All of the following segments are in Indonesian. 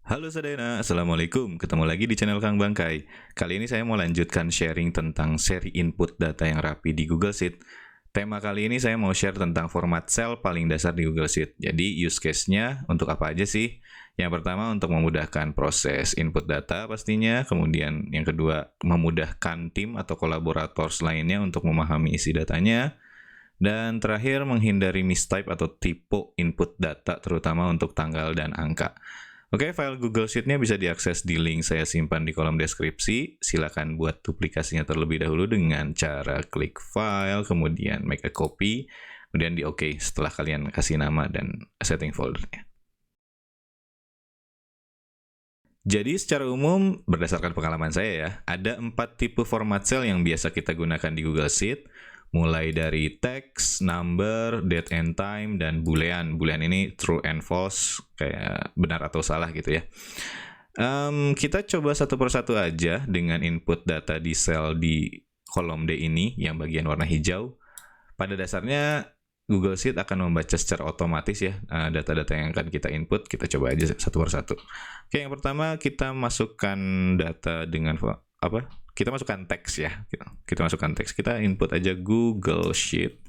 Halo Sadena, Assalamualaikum. Ketemu lagi di channel Kang Bangkai. Kali ini saya mau lanjutkan sharing tentang seri input data yang rapi di Google Sheet. Tema kali ini saya mau share tentang format sel paling dasar di Google Sheet. Jadi use case-nya untuk apa aja sih? Yang pertama untuk memudahkan proses input data pastinya. Kemudian yang kedua memudahkan tim atau kolaborator lainnya untuk memahami isi datanya. Dan terakhir menghindari mistype atau typo input data terutama untuk tanggal dan angka. Oke, file Google Sheet-nya bisa diakses di link saya simpan di kolom deskripsi. Silakan buat duplikasinya terlebih dahulu dengan cara klik file, kemudian make a copy, kemudian di OK setelah kalian kasih nama dan setting foldernya. Jadi secara umum, berdasarkan pengalaman saya ya, ada 4 tipe format cell yang biasa kita gunakan di Google Sheet, mulai dari text, number, date and time, dan boolean. Boolean ini true and false, kayak benar atau salah gitu ya. Kita coba satu persatu aja dengan input data di sel di kolom D ini, yang bagian warna hijau. Pada dasarnya, Google Sheet akan membaca secara otomatis ya data-data yang akan kita input. Kita coba aja satu persatu. Oke, yang pertama kita masukkan data dengan apa? Kita masukkan teks ya. Kita masukkan teks. Kita input aja Google Sheet.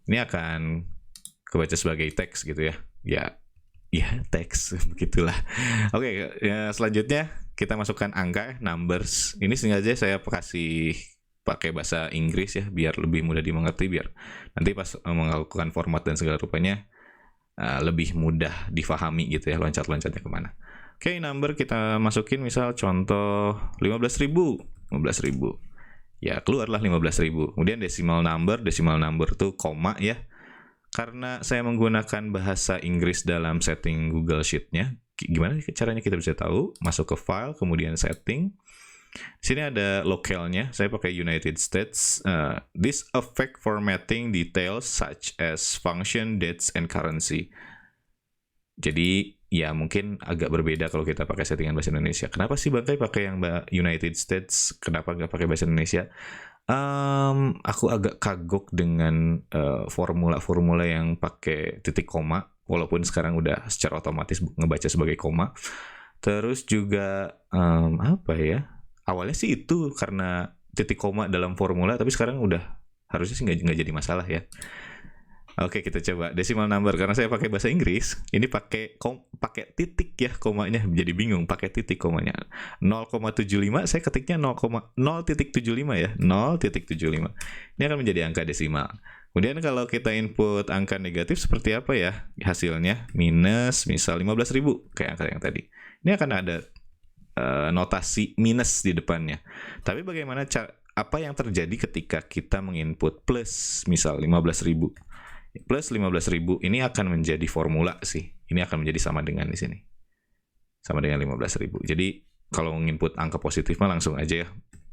Ini akan kebaca sebagai teks gitu ya. Ya teks begitulah. Oke, ya, selanjutnya kita masukkan angka numbers. Ini sengaja saya kasih pakai bahasa Inggris ya biar lebih mudah dimengerti, biar nanti pas melakukan format dan segala rupanya lebih mudah difahami gitu ya, loncat-loncatnya kemana. Oke, number kita masukin misal contoh 15.000. Ya, keluarlah 15.000. Kemudian decimal number tuh koma ya. Karena saya menggunakan bahasa Inggris dalam setting Google Sheet-nya, gimana caranya kita bisa tahu? Masuk ke file, kemudian setting. Di sini ada localnya, saya pakai United States. This affect formatting details such as function, dates, and currency. Jadi ya mungkin agak berbeda kalau kita pakai settingan bahasa Indonesia. Kenapa sih Bangkai pakai yang United States? Kenapa nggak pakai bahasa Indonesia? Aku agak kagok dengan formula-formula yang pakai titik koma, walaupun sekarang udah secara otomatis ngebaca sebagai koma. Terus juga apa ya? Awalnya sih itu karena titik koma dalam formula, tapi sekarang udah harusnya sih nggak jadi masalah ya. Oke, kita coba decimal number karena saya pakai bahasa Inggris. Ini pakai titik ya komanya, jadi bingung pakai titik komanya. 0,75 saya ketiknya 0,0.75 ya, 0.75. Ini akan menjadi angka desimal. Kemudian kalau kita input angka negatif seperti apa ya hasilnya? Minus misal 15.000 kayak angka yang tadi. Ini akan ada notasi minus di depannya. Tapi bagaimana apa yang terjadi ketika kita menginput plus misal 15.000? Plus 15.000 ini akan menjadi formula sih. Ini akan menjadi sama dengan di sini. Sama dengan 15.000. Jadi kalau menginput angka positif mah langsung aja ya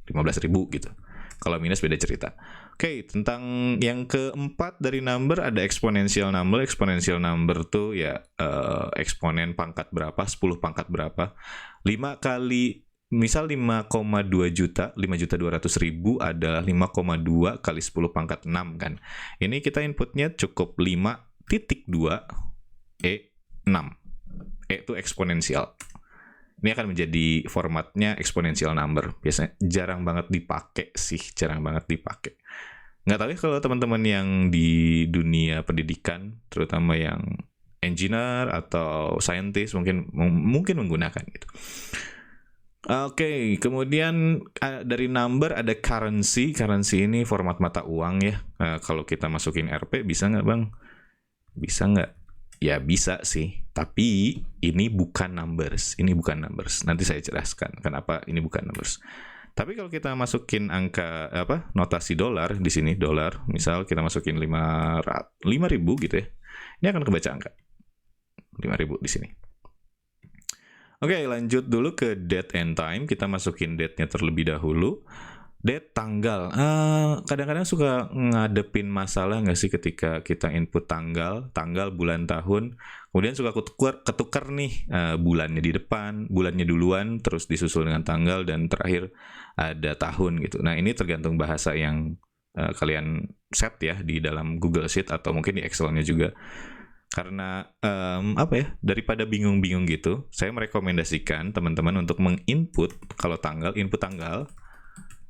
15.000 gitu. Kalau minus beda cerita. Oke, tentang yang keempat dari number ada exponential number. Exponential number tuh ya eksponen pangkat berapa, 10 pangkat berapa. 5 kali misal 5,2 juta, 5.200.000 adalah 5,2 kali 10 pangkat 6 kan. Ini kita inputnya cukup 5.2 E6. E itu eksponensial. Ini akan menjadi formatnya exponential number. Biasanya jarang banget dipakai sih, jarang banget dipakai. Nggak tahu ya kalau teman-teman yang di dunia pendidikan, terutama yang engineer atau scientist mungkin menggunakan gitu. Oke, kemudian dari number ada currency. Currency ini format mata uang ya. Kalau kita masukin Rp bisa nggak Bang? Bisa nggak? Ya bisa sih. Tapi ini bukan numbers. Ini bukan numbers. Nanti saya jelaskan kenapa ini bukan numbers. Tapi kalau kita masukin angka notasi dolar di sini dolar, misal kita masukin 5.000 gitu ya. Ini akan kebaca angka 5.000 di sini. Oke, lanjut dulu ke date and time. Kita masukin date-nya terlebih dahulu. Date tanggal. Kadang-kadang suka ngadepin masalah nggak sih ketika kita input tanggal, bulan, tahun. Kemudian suka ketukar nih bulannya di depan, bulannya duluan, terus disusul dengan tanggal, dan terakhir ada tahun gitu. Nah, ini tergantung bahasa yang kalian set ya di dalam Google Sheet atau mungkin di Excel-nya juga. Karena apa ya, daripada bingung-bingung gitu, saya merekomendasikan teman-teman untuk menginput kalau input tanggal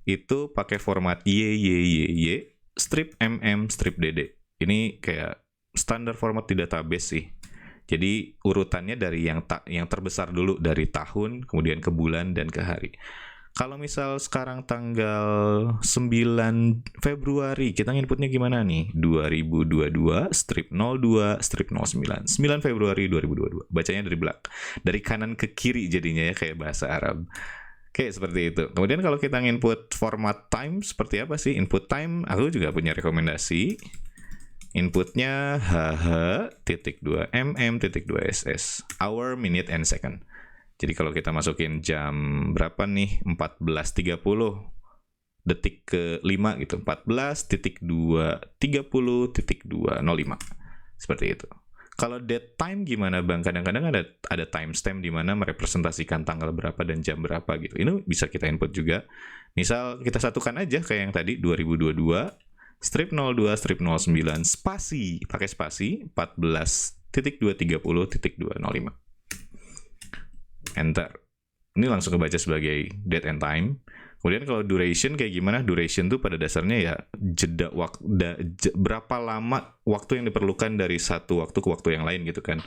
itu pakai format YYYY strip strip DD. Ini kayak standar format di database sih. Jadi urutannya dari yang terbesar dulu, dari tahun, kemudian ke bulan dan ke hari. Kalau misal sekarang tanggal 9 Februari, kita inputnya gimana nih? 2022 strip 02 strip 09. 9 Februari 2022. Bacanya dari kanan ke kiri jadinya ya, kayak bahasa Arab. Oke, seperti itu. Kemudian kalau kita input format time, seperti apa sih? Input time, aku juga punya rekomendasi. Inputnya HH.2mm.2ss. Hour, minute, and second. Jadi kalau kita masukin jam berapa nih? 14.30 detik ke 5 gitu. 14.230.205. Seperti itu. Kalau date time gimana Bang? Kadang-kadang ada timestamp di mana merepresentasikan tanggal berapa dan jam berapa gitu. Ini bisa kita input juga. Misal kita satukan aja kayak yang tadi 2022 strip 02 strip 09 spasi, pakai spasi 14.230.205. Enter. Ini langsung kebaca sebagai date and time. Kemudian kalau duration kayak gimana? Duration tuh pada dasarnya ya jeda berapa lama waktu yang diperlukan dari satu waktu ke waktu yang lain gitu kan.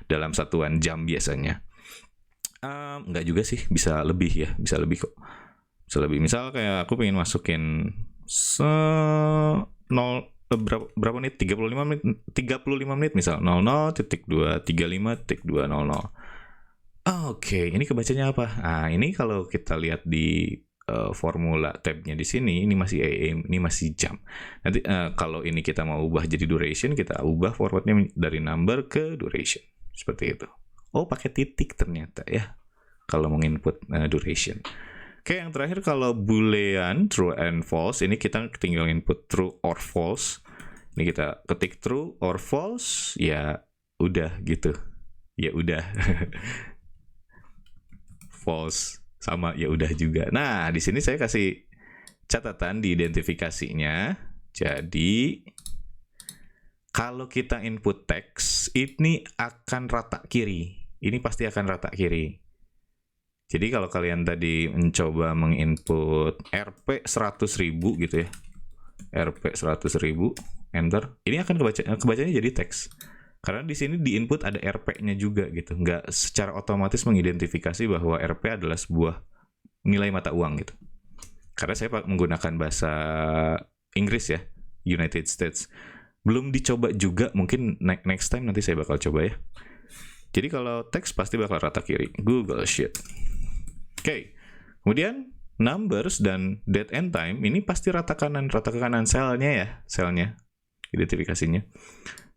Dalam satuan jam biasanya. Enggak juga sih, bisa lebih ya, bisa lebih kok. Bisa lebih. Misal kayak aku pengen masukin berapa menit? 35 menit misal 00.235.200. Oke, ini kebacanya apa? Nah, ini kalau kita lihat di formula tabnya di sini, ini masih AM, ini masih jam. Nanti kalau ini kita mau ubah jadi duration, kita ubah formatnya dari number ke duration. Seperti itu. Oh, pakai titik ternyata ya. Kalau mau input duration. Oke, yang terakhir kalau boolean true and false, ini kita tinggal input true or false. Ini kita ketik true or false, ya udah gitu. Ya udah. False sama ya udah juga. Nah, di sini saya kasih catatan di identifikasinya. Jadi kalau kita input teks, ini akan rata kiri. Ini pasti akan rata kiri. Jadi kalau kalian tadi mencoba menginput Rp 100.000 gitu ya. Rp 100.000, enter. Ini akan kebacanya jadi teks. Karena di sini di input ada Rp-nya juga gitu. Nggak secara otomatis mengidentifikasi bahwa Rp adalah sebuah nilai mata uang gitu. Karena saya menggunakan bahasa Inggris ya, United States. Belum dicoba juga, mungkin next time nanti saya bakal coba ya. Jadi kalau teks pasti bakal rata kiri. Google Sheet. Oke. Kemudian numbers dan date and time ini pasti rata ke kanan selnya ya, selnya. Identifikasinya.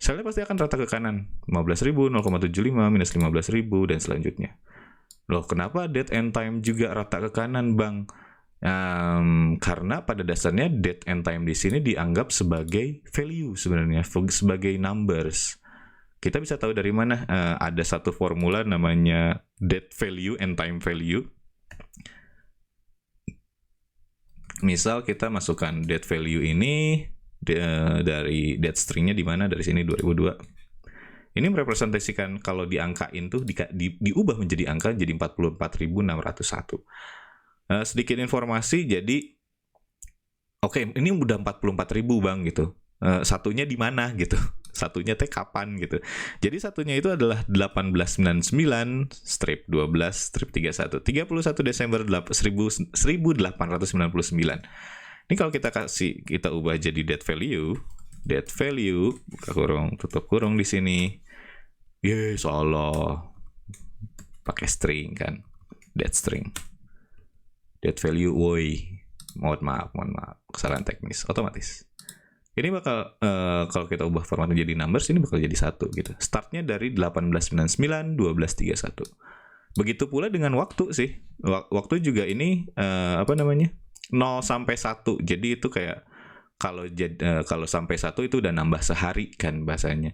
Selnya pasti akan rata ke kanan. 15.000, 0,75, minus 15.000, dan selanjutnya. Loh, kenapa date and time juga rata ke kanan, Bang? Karena pada dasarnya date and time di sini dianggap sebagai value sebenarnya, sebagai numbers. Kita bisa tahu dari mana? Ada satu formula namanya date value and time value. Misal kita masukkan date value ini dari date stringnya di mana, dari sini 2002. Ini merepresentasikan kalau diangkain tuh diubah menjadi angka jadi 44.601. Sedikit informasi, jadi oke, ini udah 44.000 Bang gitu. Satunya di mana gitu. Satunya teh kapan gitu. Jadi satunya itu adalah 1899 strip 12 strip 31 Desember 1899. Ini kalau kita ubah jadi date value buka kurung tutup kurung di sini. Salah. Pakai string kan. Date string. Date value mohon maaf, kesalahan teknis otomatis. Ini bakal kalau kita ubah formatnya jadi numbers, ini bakal jadi 1 gitu. Startnya dari 1899 1231. Begitu pula dengan waktu sih. Waktu juga ini 0 sampai 1. Jadi itu kayak kalau sampai 1 itu udah nambah sehari kan bahasanya.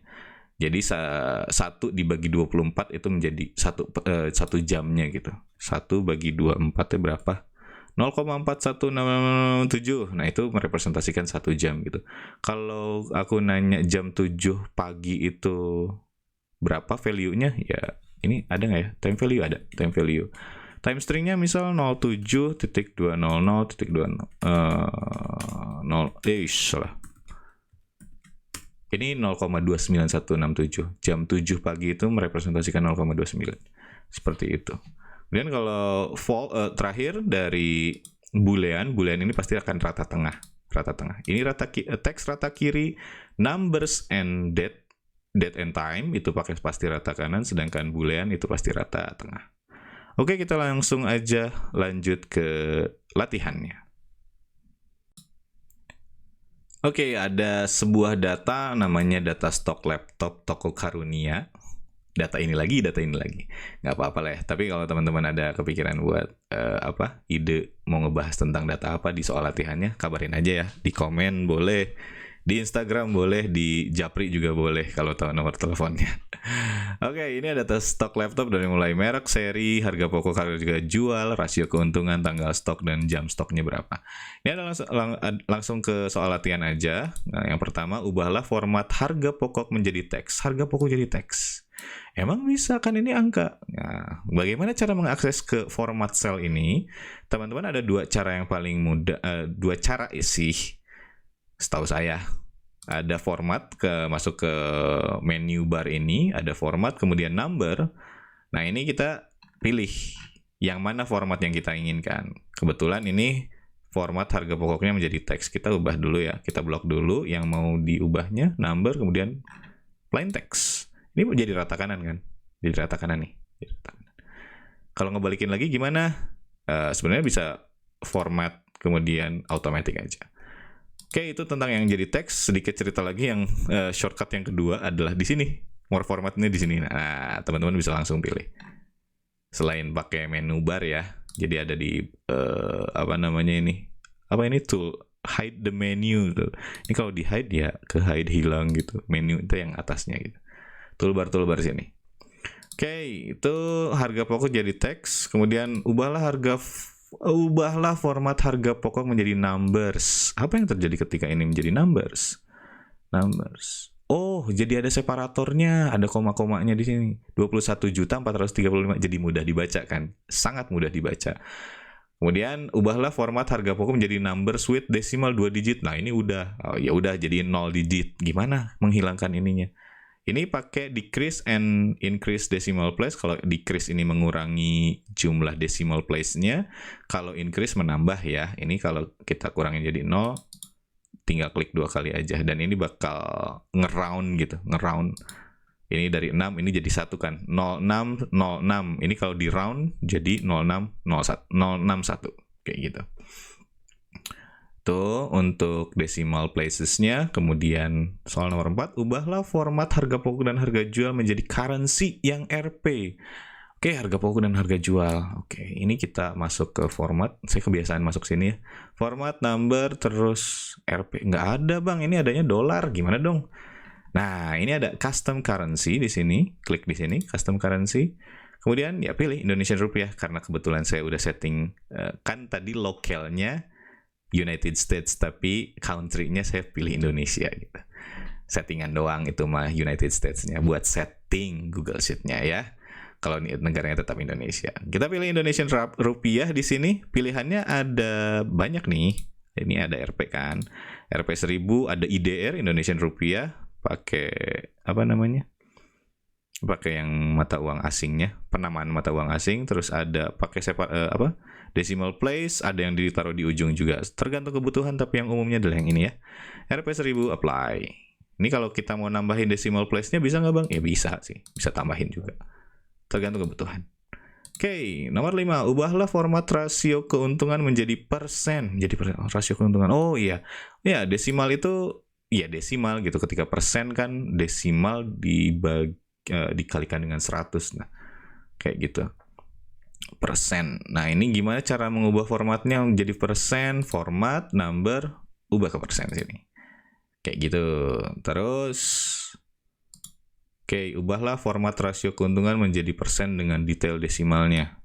Jadi 1 dibagi 24 itu menjadi 1 jamnya gitu. 1 bagi 24 itu berapa? 0,4167. Nah, itu merepresentasikan 1 jam gitu. Kalau aku nanya jam 7 pagi itu berapa value-nya ya. Ini ada nggak ya? Time value ada, time value. Time string-nya misal 07.200.20 salah. Ini 0,29167. Jam 7 pagi itu merepresentasikan 0,29. Seperti itu. Kemudian kalau terakhir dari boolean ini pasti akan rata tengah. Ini teks rata kiri, numbers and date and time itu pasti rata kanan, sedangkan boolean itu pasti rata tengah. Oke, kita langsung aja lanjut ke latihannya. Oke, ada sebuah data namanya data stok laptop toko Karunia. Data ini lagi. Nggak apa-apa lah ya. Tapi kalau teman-teman ada kepikiran buat ide mau ngebahas tentang data apa di soal latihannya, kabarin aja ya. Di komen boleh, di Instagram boleh, di Japri juga boleh kalau tahu nomor teleponnya. Oke, ini ada data stok laptop dari mulai merek, seri, harga pokok, harga juga jual, rasio keuntungan, tanggal stok, dan jam stoknya berapa. Ini ada langsung ke soal latihan aja. Nah, yang pertama, ubahlah format harga pokok menjadi teks. Harga pokok jadi teks. Emang bisa kan ini angka? Nah, bagaimana cara mengakses ke format cell ini? Teman-teman ada dua cara yang paling mudah, dua cara sih. Setahu saya ada format masuk ke menu bar ini, ada format kemudian number. Nah, ini kita pilih yang mana format yang kita inginkan. Kebetulan ini format harga pokoknya menjadi teks. Kita ubah dulu ya, kita blok dulu yang mau diubahnya, number kemudian plain text. Ini jadi rata kanan kan? Jadi rata kanan nih. Kalau ngebalikin lagi gimana? Sebenarnya bisa format kemudian automatic aja. Oke, itu tentang yang jadi teks. Sedikit cerita lagi yang shortcut yang kedua adalah di sini. More formatnya di sini. Nah, teman-teman bisa langsung pilih. Selain pakai menu bar ya. Jadi ada di tool hide the menu. Ini kalau di hide ya ke hide hilang gitu. Menu itu yang atasnya gitu. Toolbar sini. Oke, itu harga pokok jadi teks. Kemudian ubahlah format harga pokok menjadi numbers. Apa yang terjadi ketika ini menjadi numbers? Oh, jadi ada separatornya, ada koma-komanya di sini. 21.435 jadi mudah dibaca kan? Sangat mudah dibaca. Kemudian ubahlah format harga pokok menjadi numbers with decimal 2 digit. Nah, ini udah. Oh, ya udah jadi 0 digit. Gimana menghilangkan ininya? Ini pakai decrease and increase decimal place. Kalau decrease ini mengurangi jumlah decimal place-nya. Kalau increase menambah ya. Ini kalau kita kurangin jadi 0, tinggal klik 2 kali aja. Dan ini bakal ngeround gitu. Ngeround. Ini dari 6, ini jadi 1 kan. 06, 06. Ini kalau di round jadi 06, 01, 061. Kayak gitu. Itu untuk decimal places-nya. Kemudian soal nomor 4, ubahlah format harga pokok dan harga jual menjadi currency yang Rp. Oke, harga pokok dan harga jual. Oke, ini kita masuk ke format. Saya kebiasaan masuk sini ya. Format, number, terus Rp. Nggak ada bang, ini adanya dolar. Gimana dong? Nah, ini ada custom currency di sini. Klik di sini, custom currency. Kemudian ya pilih Indonesian Rupiah. Karena kebetulan saya udah setting, kan tadi lokalnya United States, tapi country-nya saya pilih Indonesia gitu. Settingan doang itu mah United States-nya buat setting Google Sheet-nya ya. Kalau negaranya tetap Indonesia. Kita pilih Indonesian Rupiah di sini. Pilihannya ada banyak nih. Ini ada Rp kan. Rp 1000, ada IDR Indonesian Rupiah pakai pakai yang mata uang asingnya, penamaan mata uang asing, terus ada pakai decimal place, ada yang ditaruh di ujung juga. Tergantung kebutuhan, tapi yang umumnya adalah yang ini ya. Rp 1000 apply. Ini kalau kita mau nambahin decimal place-nya bisa nggak bang? Ya bisa sih, bisa tambahin juga. Tergantung kebutuhan. Oke, nomor 5, ubahlah format rasio keuntungan menjadi persen. Rasio keuntungan. Oh iya. Ya, desimal itu ya desimal gitu. Ketika persen kan desimal dikalikan dengan 100. Nah, kayak gitu. Persen. Nah, ini gimana cara mengubah formatnya menjadi persen, format, number, ubah ke persen sini. Kayak gitu. Terus ubahlah format rasio keuntungan menjadi persen dengan detail desimalnya.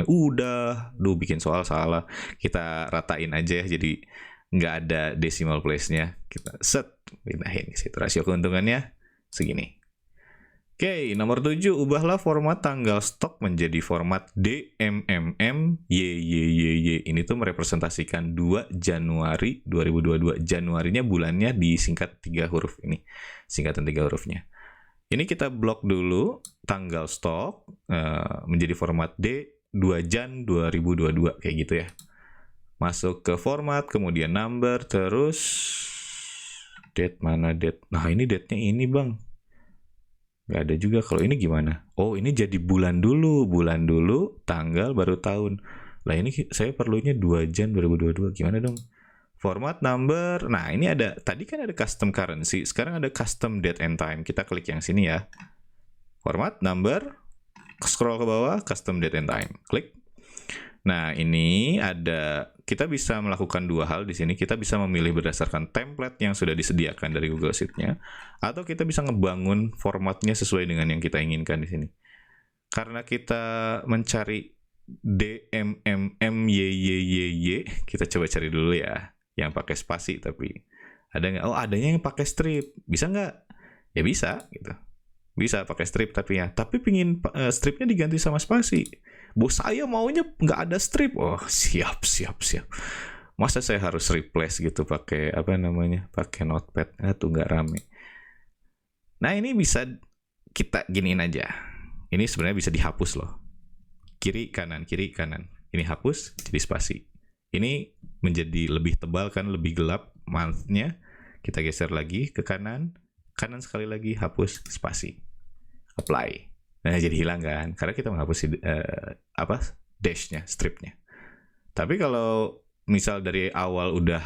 Udah. Bikin soal salah. Kita ratain aja ya, jadi nggak ada decimal place-nya. Kita pindahin ke situ. Rasio keuntungannya segini. Oke, nomor 7, ubahlah format tanggal stok menjadi format DMMMYYYY. Ini tuh merepresentasikan 2 Januari 2022. Januarinya bulannya disingkat 3 huruf ini. Singkatan 3 hurufnya. Ini kita blok dulu tanggal stok menjadi format D 2 Jan 2022 kayak gitu ya. Masuk ke format, kemudian number, terus date, mana date? Nah, ini date-nya ini, Bang. Nggak ada juga. Kalau ini gimana? Oh, ini jadi bulan dulu, tanggal, baru tahun. Lah ini saya perlunya 2 Jan 2022. Gimana dong? Format, number. Nah, ini ada, tadi kan ada custom currency, sekarang ada custom date and time. Kita klik yang sini ya. Format, number, scroll ke bawah, custom date and time. Klik. Nah, ini ada, kita bisa melakukan 2 hal di sini. Kita bisa memilih berdasarkan template yang sudah disediakan dari Google Sheet-nya, atau kita bisa ngebangun formatnya sesuai dengan yang kita inginkan di sini. Karena kita mencari DMMMYYYY, kita coba cari dulu ya, yang pakai spasi. Tapi ada nggak? Oh, adanya yang pakai strip. Bisa nggak? Ya bisa, gitu. Bisa pakai strip tapi ya. Tapi pingin stripnya diganti sama spasi. Bos saya maunya nggak ada strip. Oh, siap. Masa saya harus replace gitu pakai apa namanya? Pakai notepad. Tuh nggak rame. Nah, ini bisa kita giniin aja. Ini sebenarnya bisa dihapus loh. Kiri kanan. Ini hapus jadi spasi. Ini menjadi lebih tebal kan, lebih gelap month-nya. Kita geser lagi ke kanan sekali lagi, hapus spasi. Apply. Nah, jadi hilang kan? Karena kita menghapus dash-nya, strip-nya. Tapi kalau misal dari awal udah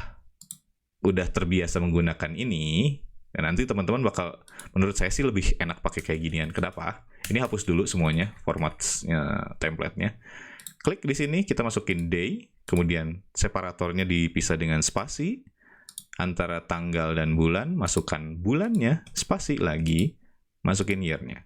terbiasa menggunakan ini, dan nanti teman-teman bakal, menurut saya sih lebih enak pakai kayak ginian. Kenapa? Ini hapus dulu semuanya, formatnya, template-nya. Klik di sini, kita masukin day, kemudian separatornya dipisah dengan spasi, antara tanggal dan bulan, masukkan bulannya, spasi lagi, masukin year-nya.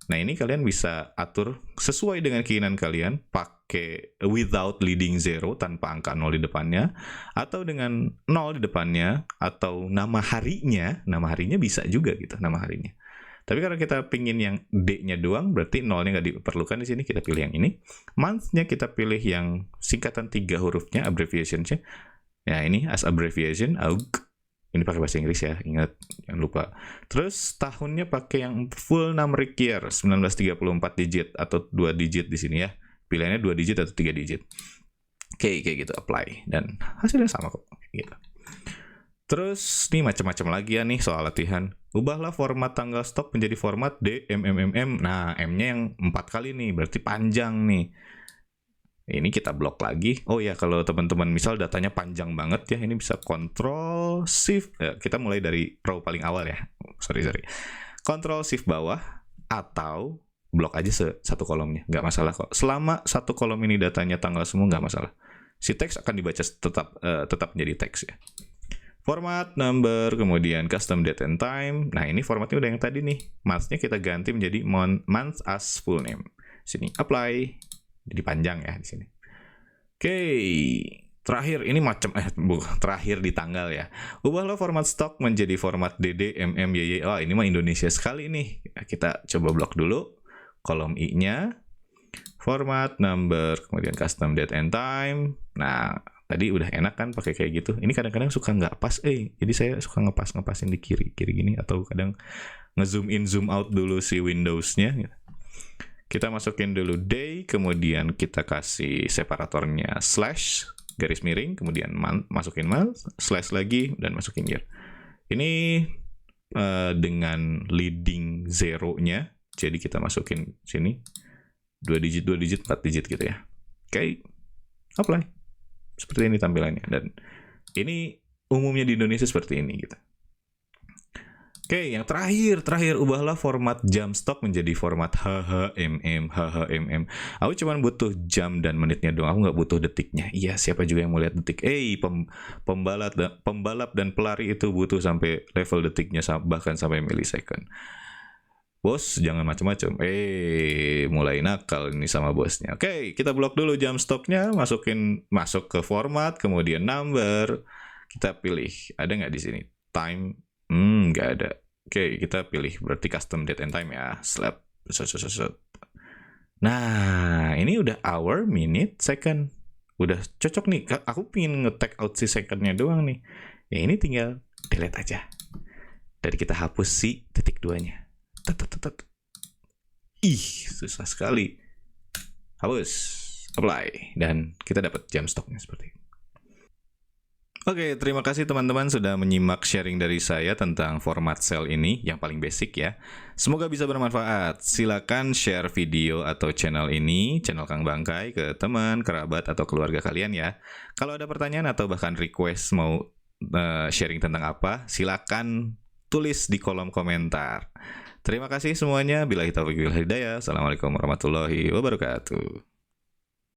Nah, ini kalian bisa atur sesuai dengan keinginan kalian, pakai without leading zero, tanpa angka 0 di depannya, atau dengan 0 di depannya, atau nama harinya bisa juga gitu, nama harinya. Tapi karena kita pingin yang D-nya doang, berarti 0-nya nggak diperlukan di sini, kita pilih yang ini. Month-nya kita pilih yang singkatan 3 hurufnya, abbreviation-nya. Ya, ini as abbreviation, AUG. Ini pakai bahasa Inggris ya, ingat, jangan lupa. Terus tahunnya pakai yang full numeric year, 1934 digit atau 2 digit di sini ya. Pilihannya 2 digit atau 3 digit. Oke, kayak gitu, apply. Dan hasilnya sama kok, gitu. Terus, nih macam-macam lagi ya nih soal latihan. Ubahlah format tanggal stok menjadi format DMMMM. Nah, M-nya yang 4 kali nih, berarti panjang nih. Ini kita blok lagi. Oh ya, kalau teman-teman misal datanya panjang banget ya, ini bisa Ctrl Shift. Kita mulai dari row paling awal ya. Sorry. Ctrl Shift bawah atau blok aja satu kolomnya, nggak masalah kok. Selama satu kolom ini datanya tanggal semua nggak masalah. Si teks akan dibaca tetap menjadi teks ya. Format, number, kemudian custom date and time. Nah, ini formatnya udah yang tadi nih. Month-nya kita ganti menjadi month as full name. Sini apply. Jadi panjang ya di sini. Oke, terakhir ini terakhir di tanggal ya. Ubahlah format stok menjadi format DDMMYY. Oh, ini mah Indonesia sekali nih. Kita coba blok dulu kolom I-nya. Format, number, kemudian custom date and time. Nah, tadi udah enak kan pakai kayak gitu. Ini kadang-kadang suka nggak pas. Jadi saya suka ngepasin di kiri gini, atau kadang nge-zoom in, zoom out dulu si Windows-nya gitu. Kita masukin dulu day, kemudian kita kasih separatornya slash, garis miring, kemudian masukin month, slash lagi, dan masukin year. Ini dengan leading zero-nya, jadi kita masukin sini, 2 digit, 4 digit gitu ya. Oke, apply. Seperti ini tampilannya, dan ini umumnya di Indonesia seperti ini gitu. Oke, yang terakhir, ubahlah format jam stok menjadi format HHMM. Aku cuma butuh jam dan menitnya doang, aku nggak butuh detiknya. Iya, siapa juga yang mau lihat detik? Pembalap dan pelari itu butuh sampai level detiknya, bahkan sampai millisecond. Bos, jangan macam-macam. Mulai nakal ini sama bosnya. Oke, kita blok dulu jam stoknya, masuk ke format, kemudian number. Kita pilih, ada nggak di sini? Time. Nggak ada. Oke, kita pilih berarti custom date and time ya. Slap. Set. Nah, ini udah hour, minute, second. Udah cocok nih. Aku pingin nge-tag out si secondnya doang nih. Ya ini tinggal delete aja. Dan kita hapus si titik 2-nya. Ih, susah sekali. Hapus, apply, dan kita dapat jam stoknya seperti ini. Oke, terima kasih teman-teman sudah menyimak sharing dari saya tentang format sel ini yang paling basic ya. Semoga bisa bermanfaat. Silakan share video atau channel ini, channel Kang Bangkai, ke teman, kerabat, atau keluarga kalian ya. Kalau ada pertanyaan atau bahkan request mau sharing tentang apa, silakan tulis di kolom komentar. Terima kasih semuanya. Billahi taufiq wal hidayah. Assalamualaikum warahmatullahi wabarakatuh.